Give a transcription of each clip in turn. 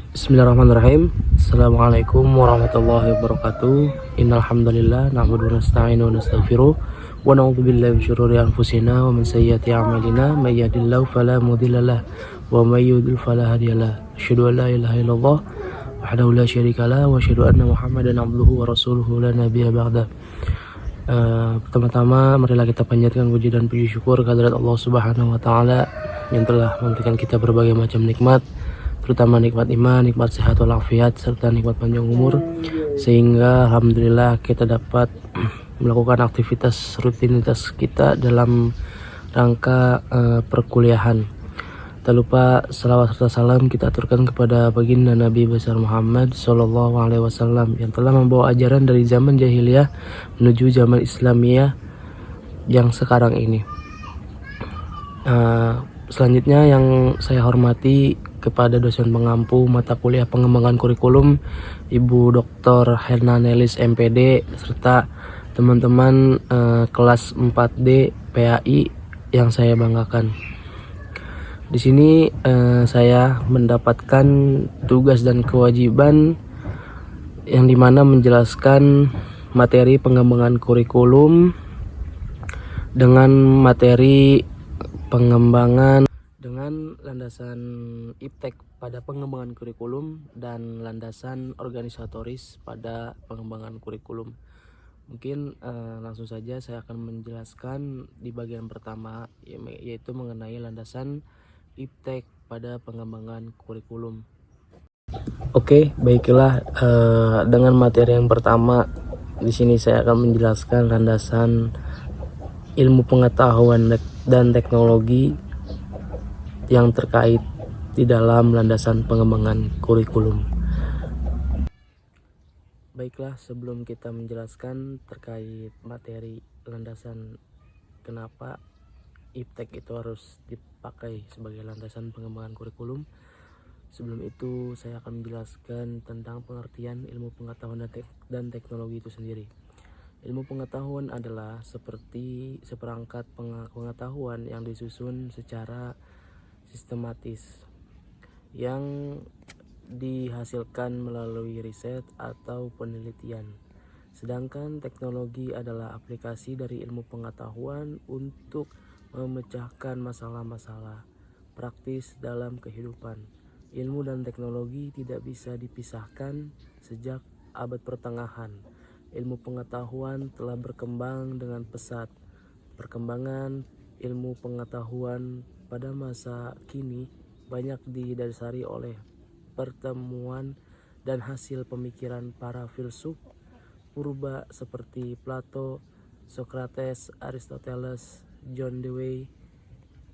Bismillahirrahmanirrahim. Assalamualaikum warahmatullahi wabarakatuh. Innal hamdalillah nahmaduhu wa nasta'inu wa nastaghfiruh wa na'udzu billahi min syururi anfusina wa min sayyiati a'malina may yahdihillahu fala mudhillalah wa may yudhlil fala hadiyalah. Asyhadu an la ilaha illallah wahdahu la syarikalah wa asyhadu anna Muhammadan abduhu wa rasuluhu la nabiyya ba'da. Pertama-tama marilah kita panjatkan puji dan puji syukur kehadirat Allah Subhanahu wa taala yang telah memberikan kita berbagai macam nikmat, terutama nikmat iman, nikmat sehat walafiat, serta nikmat panjang umur, sehingga alhamdulillah kita dapat melakukan aktivitas rutinitas kita dalam rangka perkuliahan. Tak lupa salawat serta salam kita aturkan kepada baginda Nabi besar Muhammad Sallallahu Alaihi Wasallam yang telah membawa ajaran dari zaman jahiliyah menuju zaman Islamiyah yang sekarang ini. Selanjutnya yang saya hormati kepada dosen pengampu mata kuliah pengembangan kurikulum Ibu Dr. Hernanelis MPD serta teman-teman kelas 4D PAI yang saya banggakan. Di sini saya mendapatkan tugas dan kewajiban yang dimana menjelaskan materi pengembangan kurikulum dengan materi pengembangan dengan landasan iptek pada pengembangan kurikulum dan landasan organisatoris pada pengembangan kurikulum. Mungkin langsung saja saya akan menjelaskan di bagian pertama, yaitu mengenai landasan iptek pada pengembangan kurikulum. Oke, baiklah, dengan materi yang pertama di sini saya akan menjelaskan landasan ilmu pengetahuan dan teknologi yang terkait di dalam landasan pengembangan kurikulum. Baiklah, sebelum kita menjelaskan terkait materi landasan kenapa iptek itu harus dipakai sebagai landasan pengembangan kurikulum, sebelum itu saya akan menjelaskan tentang pengertian ilmu pengetahuan dan teknologi itu sendiri. Ilmu pengetahuan adalah seperti seperangkat pengetahuan yang disusun secara sistematis yang dihasilkan melalui riset atau penelitian. Sedangkan teknologi adalah aplikasi dari ilmu pengetahuan untuk memecahkan masalah-masalah praktis dalam kehidupan. Ilmu dan teknologi tidak bisa dipisahkan sejak abad pertengahan. Ilmu pengetahuan telah berkembang dengan pesat. Perkembangan ilmu pengetahuan pada masa kini banyak didasari oleh pertemuan dan hasil pemikiran para filsuf purba seperti Plato, Socrates, Aristoteles, John Dewey,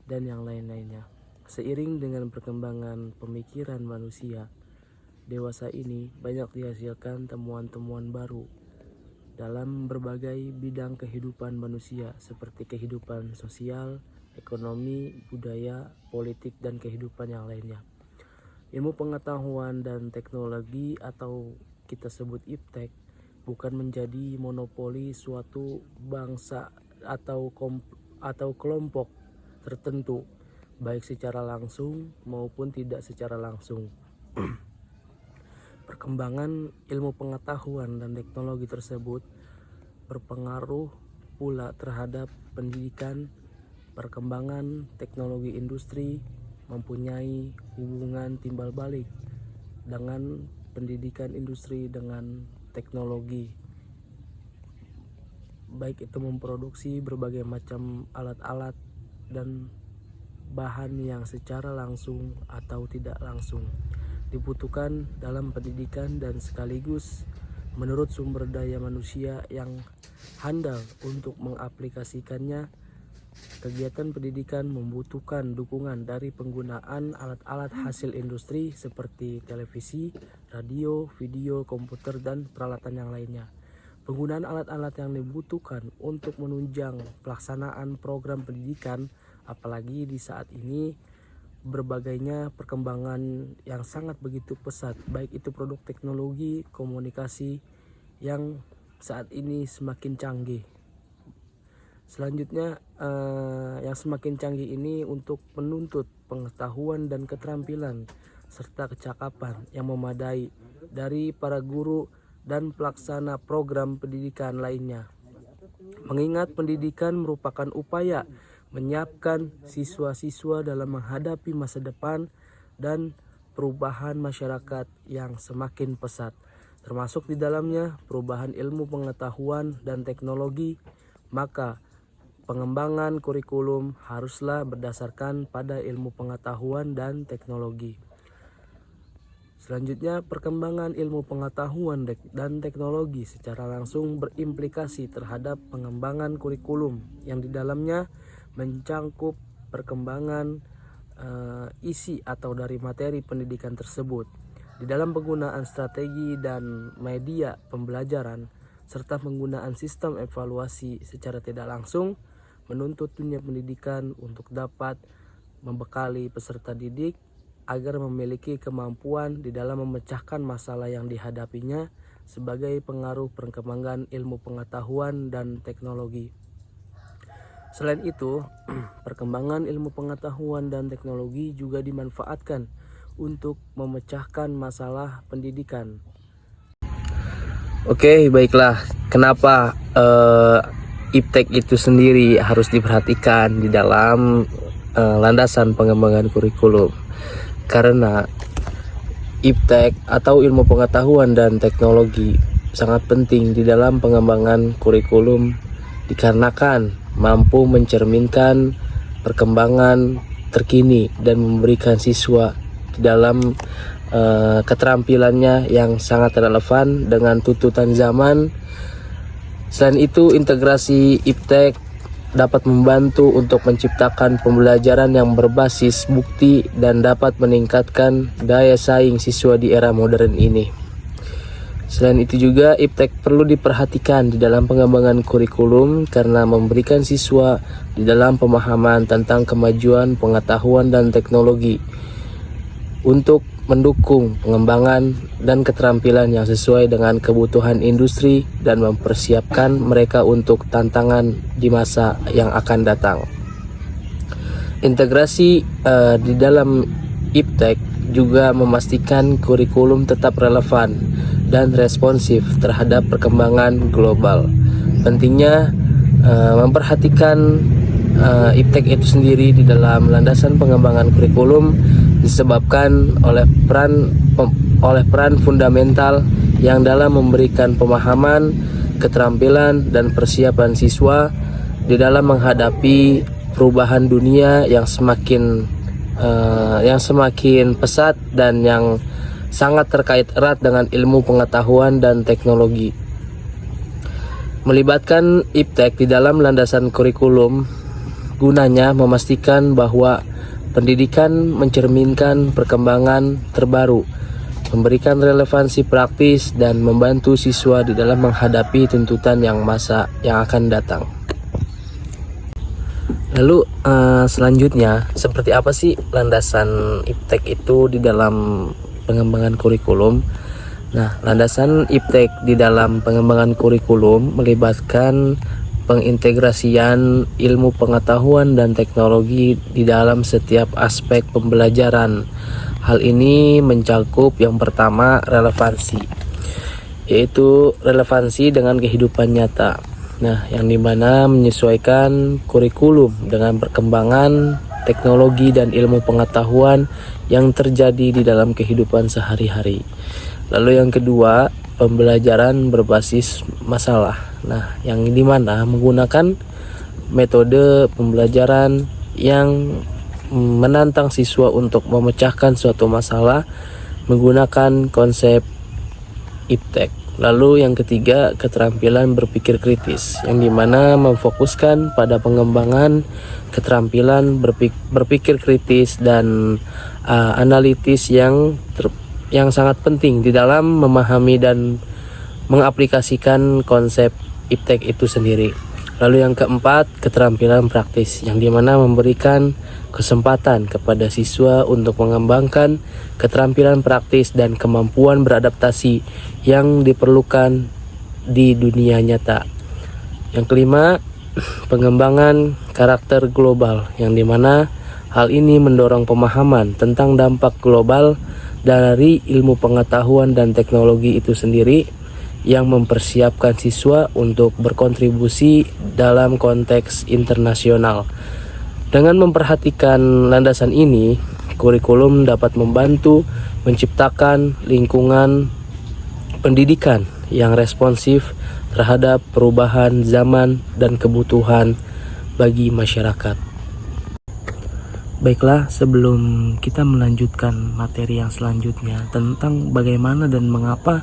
dan yang lain-lainnya. Seiring dengan perkembangan pemikiran manusia dewasa ini, banyak dihasilkan temuan-temuan baru dalam berbagai bidang kehidupan manusia seperti kehidupan sosial, ekonomi, budaya, politik, dan kehidupan yang lainnya. Ilmu pengetahuan dan teknologi atau kita sebut iptek bukan menjadi monopoli suatu bangsa atau kelompok tertentu, baik secara langsung maupun tidak secara langsung. Perkembangan ilmu pengetahuan dan teknologi tersebut berpengaruh pula terhadap pendidikan. Perkembangan teknologi industri mempunyai hubungan timbal balik dengan pendidikan industri dengan teknologi, baik itu memproduksi berbagai macam alat-alat dan bahan yang secara langsung atau tidak langsung dibutuhkan dalam pendidikan, dan sekaligus menurut sumber daya manusia yang handal untuk mengaplikasikannya. Kegiatan pendidikan membutuhkan dukungan dari penggunaan alat-alat hasil industri seperti televisi, radio, video, komputer, dan peralatan yang lainnya. Penggunaan alat-alat yang dibutuhkan untuk menunjang pelaksanaan program pendidikan, apalagi di saat ini berbagainya perkembangan yang sangat begitu pesat, baik itu produk teknologi komunikasi yang saat ini semakin canggih. Selanjutnya yang semakin canggih ini untuk menuntut pengetahuan dan keterampilan serta kecakapan yang memadai dari para guru dan pelaksana program pendidikan lainnya. Mengingat pendidikan merupakan upaya menyiapkan siswa-siswa dalam menghadapi masa depan dan perubahan masyarakat yang semakin pesat, termasuk di dalamnya perubahan ilmu pengetahuan dan teknologi, maka pengembangan kurikulum haruslah berdasarkan pada ilmu pengetahuan dan teknologi. Selanjutnya, perkembangan ilmu pengetahuan dan teknologi secara langsung berimplikasi terhadap pengembangan kurikulum yang di dalamnya mencangkup perkembangan isi atau dari materi pendidikan tersebut di dalam penggunaan strategi dan media pembelajaran serta penggunaan sistem evaluasi secara tidak langsung menuntut dunia pendidikan untuk dapat membekali peserta didik agar memiliki kemampuan di dalam memecahkan masalah yang dihadapinya sebagai pengaruh perkembangan ilmu pengetahuan dan teknologi. Selain itu, perkembangan ilmu pengetahuan dan teknologi juga dimanfaatkan untuk memecahkan masalah pendidikan. Oke, baiklah. Kenapa IPTEK itu sendiri harus diperhatikan di dalam landasan pengembangan kurikulum? Karena IPTEK atau ilmu pengetahuan dan teknologi sangat penting di dalam pengembangan kurikulum dikarenakan mampu mencerminkan perkembangan terkini dan memberikan siswa di dalam keterampilannya yang sangat relevan dengan tuntutan zaman. Selain itu, integrasi IPTEK dapat membantu untuk menciptakan pembelajaran yang berbasis bukti dan dapat meningkatkan daya saing siswa di era modern ini. Selain itu juga IPTEK perlu diperhatikan di dalam pengembangan kurikulum karena memberikan siswa di dalam pemahaman tentang kemajuan pengetahuan dan teknologi untuk mendukung pengembangan dan keterampilan yang sesuai dengan kebutuhan industri dan mempersiapkan mereka untuk tantangan di masa yang akan datang. Integrasi di dalam IPTEK juga memastikan kurikulum tetap relevan dan responsif terhadap perkembangan global. Pentingnya memperhatikan IPTEK itu sendiri di dalam landasan pengembangan kurikulum disebabkan oleh peran fundamental yang dalam memberikan pemahaman, keterampilan, dan persiapan siswa di dalam menghadapi perubahan dunia yang semakin pesat dan yang sangat terkait erat dengan ilmu pengetahuan dan teknologi. Melibatkan IPTEK di dalam landasan kurikulum gunanya memastikan bahwa pendidikan mencerminkan perkembangan terbaru, memberikan relevansi praktis, dan membantu siswa di dalam menghadapi tuntutan masa yang akan datang. Lalu selanjutnya, seperti apa sih landasan IPTEK itu di dalam pengembangan kurikulum? Nah, landasan IPTEK di dalam pengembangan kurikulum melibatkan pengintegrasian ilmu pengetahuan dan teknologi di dalam setiap aspek pembelajaran. Hal ini mencakup yang pertama relevansi, yaitu relevansi dengan kehidupan nyata. Nah, yang dimana menyesuaikan kurikulum dengan perkembangan teknologi dan ilmu pengetahuan yang terjadi di dalam kehidupan sehari-hari. Lalu yang kedua, pembelajaran berbasis masalah. Nah, yang dimana menggunakan metode pembelajaran yang menantang siswa untuk memecahkan suatu masalah menggunakan konsep IPTEK. Lalu yang ketiga, keterampilan berpikir kritis, yang dimana memfokuskan pada pengembangan keterampilan berpikir kritis dan analitis yang sangat penting di dalam memahami dan mengaplikasikan konsep IPTEK itu sendiri. Lalu yang keempat, keterampilan praktis, yang dimana memberikan kesempatan kepada siswa untuk mengembangkan keterampilan praktis dan kemampuan beradaptasi yang diperlukan di dunia nyata. Yang kelima, pengembangan karakter global, yang dimana Hal ini mendorong pemahaman tentang dampak global dari ilmu pengetahuan dan teknologi itu sendiri, yang mempersiapkan siswa untuk berkontribusi dalam konteks internasional. Dengan memperhatikan landasan ini, kurikulum dapat membantu menciptakan lingkungan pendidikan yang responsif terhadap perubahan zaman dan kebutuhan bagi masyarakat. Baiklah, sebelum kita melanjutkan materi yang selanjutnya tentang bagaimana dan mengapa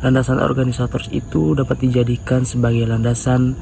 landasan organisatoris itu dapat dijadikan sebagai landasan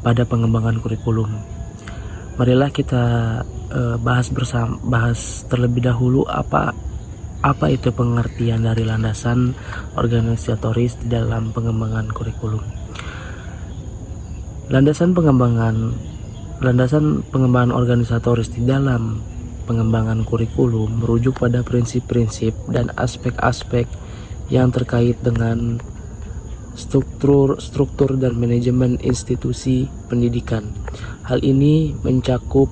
pada pengembangan kurikulum, marilah kita bahas terlebih dahulu apa itu pengertian dari landasan organisatoris di dalam pengembangan kurikulum. Landasan pengembangan organisatoris di dalam pengembangan kurikulum merujuk pada prinsip-prinsip dan aspek-aspek yang terkait dengan struktur dan manajemen institusi pendidikan. Hal ini mencakup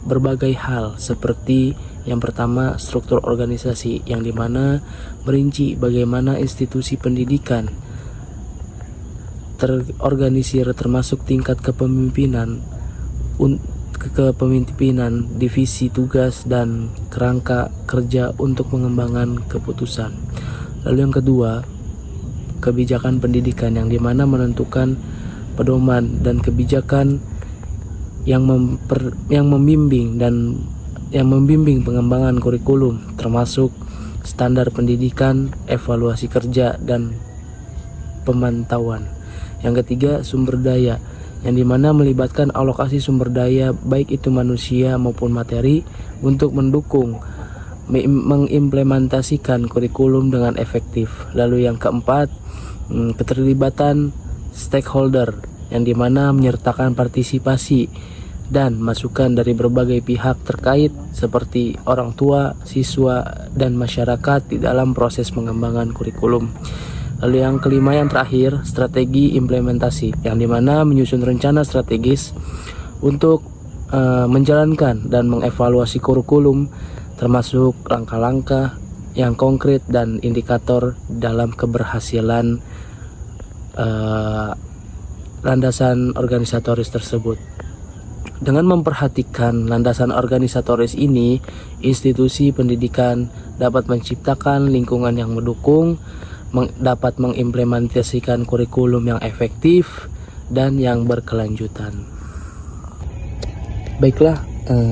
berbagai hal, seperti yang pertama, struktur organisasi, yang dimana merinci bagaimana institusi pendidikan terorganisir, termasuk tingkat kepemimpinan, divisi tugas, dan kerangka kerja untuk pengembangan keputusan. Lalu yang kedua, kebijakan pendidikan, yang dimana menentukan pedoman dan kebijakan yang membimbing pengembangan kurikulum, termasuk standar pendidikan, evaluasi kerja, dan pemantauan. Yang ketiga, sumber daya, yang dimana melibatkan alokasi sumber daya baik itu manusia maupun materi untuk mendukung mengimplementasikan kurikulum dengan efektif. Lalu yang keempat, keterlibatan stakeholder, yang dimana menyertakan partisipasi dan masukan dari berbagai pihak terkait seperti orang tua, siswa, dan masyarakat di dalam proses pengembangan kurikulum. Lalu yang kelima, yang terakhir, strategi implementasi, yang dimana menyusun rencana strategis untuk menjalankan dan mengevaluasi kurikulum, termasuk langkah-langkah yang konkret dan indikator dalam keberhasilan landasan organisatoris tersebut. Dengan memperhatikan landasan organisatoris ini, institusi pendidikan dapat menciptakan lingkungan yang mendukung, dapat mengimplementasikan kurikulum yang efektif dan yang berkelanjutan. Baiklah,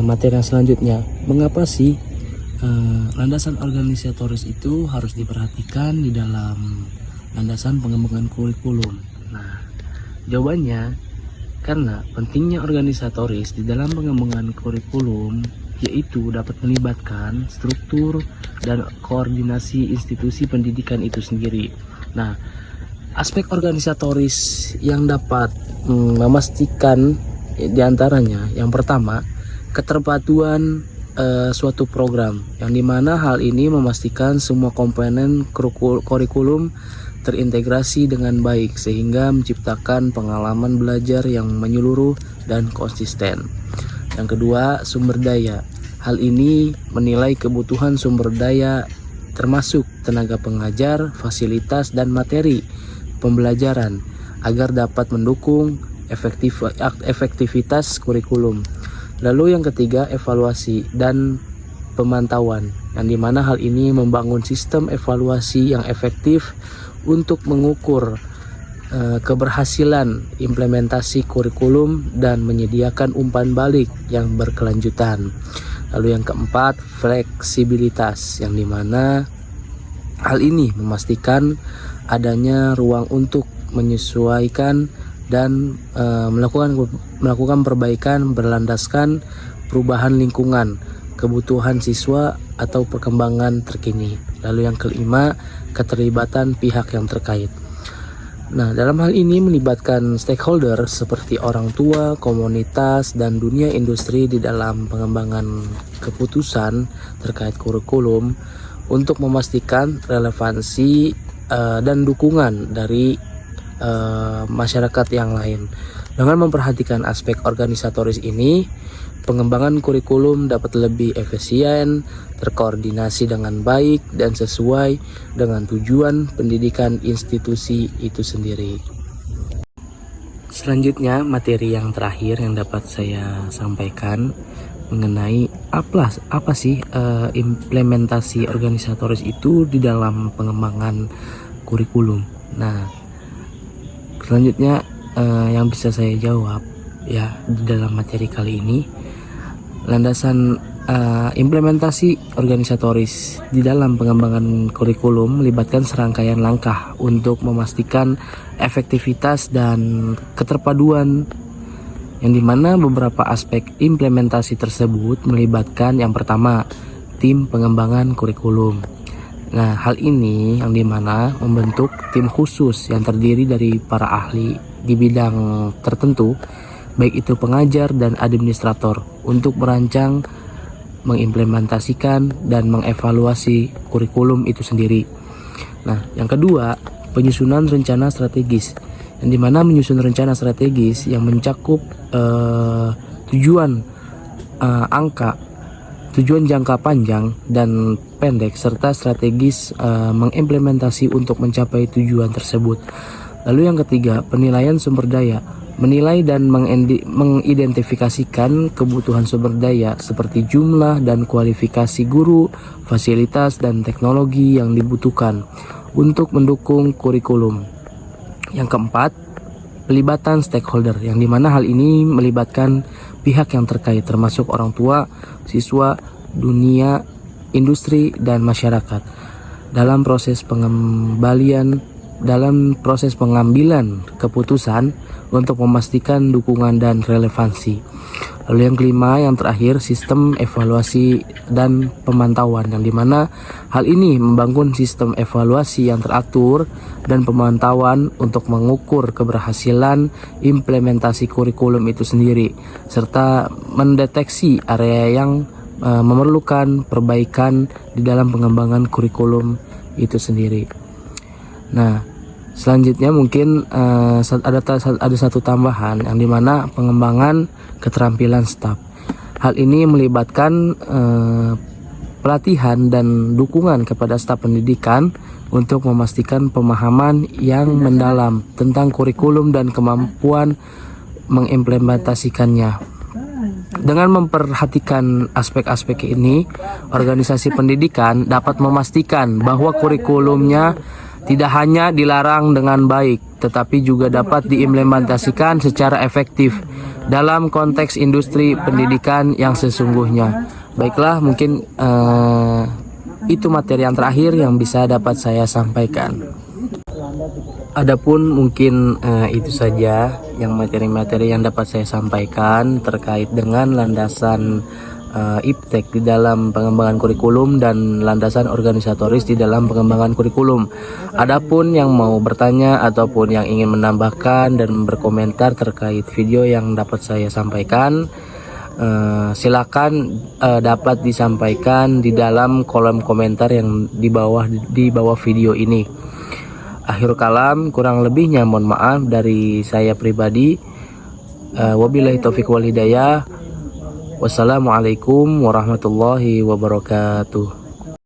materi yang selanjutnya, mengapa sih landasan organisatoris itu harus diperhatikan di dalam landasan pengembangan kurikulum? Nah, jawabannya karena pentingnya organisatoris di dalam pengembangan kurikulum, yaitu dapat melibatkan struktur dan koordinasi institusi pendidikan itu sendiri. Nah, aspek organisatoris yang dapat memastikan diantaranya, yang pertama, keterpatuan suatu program, yang dimana hal ini memastikan semua komponen kurikulum terintegrasi dengan baik sehingga menciptakan pengalaman belajar yang menyeluruh dan konsisten. Yang kedua, sumber daya. Hal ini menilai kebutuhan sumber daya termasuk tenaga pengajar, fasilitas, dan materi pembelajaran agar dapat mendukung efektivitas kurikulum. Lalu yang ketiga, evaluasi dan pemantauan, yang dimana hal ini membangun sistem evaluasi yang efektif untuk mengukur keberhasilan implementasi kurikulum dan menyediakan umpan balik yang berkelanjutan. Lalu yang keempat, fleksibilitas, yang dimana hal ini memastikan adanya ruang untuk menyesuaikan dan melakukan perbaikan berlandaskan perubahan lingkungan, kebutuhan siswa, atau perkembangan terkini. Lalu yang kelima, keterlibatan pihak yang terkait. Nah, dalam hal ini melibatkan stakeholder seperti orang tua, komunitas, dan dunia industri di dalam pengembangan keputusan terkait kurikulum untuk memastikan relevansi dan dukungan dari masyarakat yang lain. Dengan memperhatikan aspek organisatoris ini, pengembangan kurikulum dapat lebih efisien, terkoordinasi dengan baik, dan sesuai dengan tujuan pendidikan institusi itu sendiri. Selanjutnya, materi yang terakhir yang dapat saya sampaikan mengenai apa sih implementasi organisatoris itu di dalam pengembangan kurikulum. Nah, selanjutnya yang bisa saya jawab ya di dalam materi kali ini, landasan implementasi organisatoris di dalam pengembangan kurikulum melibatkan serangkaian langkah untuk memastikan efektivitas dan keterpaduan, yang dimana beberapa aspek implementasi tersebut melibatkan yang pertama, tim pengembangan kurikulum. Nah, hal ini yang dimana membentuk tim khusus yang terdiri dari para ahli di bidang tertentu, baik itu pengajar dan administrator, untuk merancang, mengimplementasikan, dan mengevaluasi kurikulum itu sendiri. Nah, yang kedua, penyusunan rencana strategis, yang dimana menyusun rencana strategis yang mencakup tujuan jangka panjang dan pendek, serta strategis mengimplementasi untuk mencapai tujuan tersebut. Lalu yang ketiga, penilaian sumber daya, menilai dan mengidentifikasikan kebutuhan sumber daya seperti jumlah dan kualifikasi guru, fasilitas, dan teknologi yang dibutuhkan untuk mendukung kurikulum. Yang keempat, pelibatan stakeholder, yang dimana hal ini melibatkan pihak yang terkait termasuk orang tua, siswa, dunia, industri, dan masyarakat dalam proses pengambilan keputusan untuk memastikan dukungan dan relevansi. Lalu yang kelima, yang terakhir, sistem evaluasi dan pemantauan, yang dimana hal ini membangun sistem evaluasi yang teratur dan pemantauan untuk mengukur keberhasilan implementasi kurikulum itu sendiri, serta mendeteksi area yang memerlukan perbaikan di dalam pengembangan kurikulum itu sendiri. Nah, selanjutnya mungkin ada satu tambahan, yang dimana pengembangan keterampilan staf. Hal ini melibatkan pelatihan dan dukungan kepada staf pendidikan untuk memastikan pemahaman yang mendalam tentang kurikulum dan kemampuan mengimplementasikannya. Dengan memperhatikan aspek-aspek ini, organisasi pendidikan dapat memastikan bahwa kurikulumnya tidak hanya dilarang dengan baik, tetapi juga dapat diimplementasikan secara efektif dalam konteks industri pendidikan yang sesungguhnya. Baiklah, mungkin itu materi yang terakhir yang bisa dapat saya sampaikan. Adapun mungkin itu saja yang materi-materi yang dapat saya sampaikan terkait dengan landasan IPTEK di dalam pengembangan kurikulum dan landasan organisatoris di dalam pengembangan kurikulum. Adapun yang mau bertanya ataupun yang ingin menambahkan dan berkomentar terkait video yang dapat saya sampaikan, silakan dapat disampaikan di dalam kolom komentar yang di bawah video ini. Akhir kalam, kurang lebihnya mohon maaf dari saya pribadi. Wabillahi taufiq wal hidayah. Wassalamualaikum warahmatullahi wabarakatuh.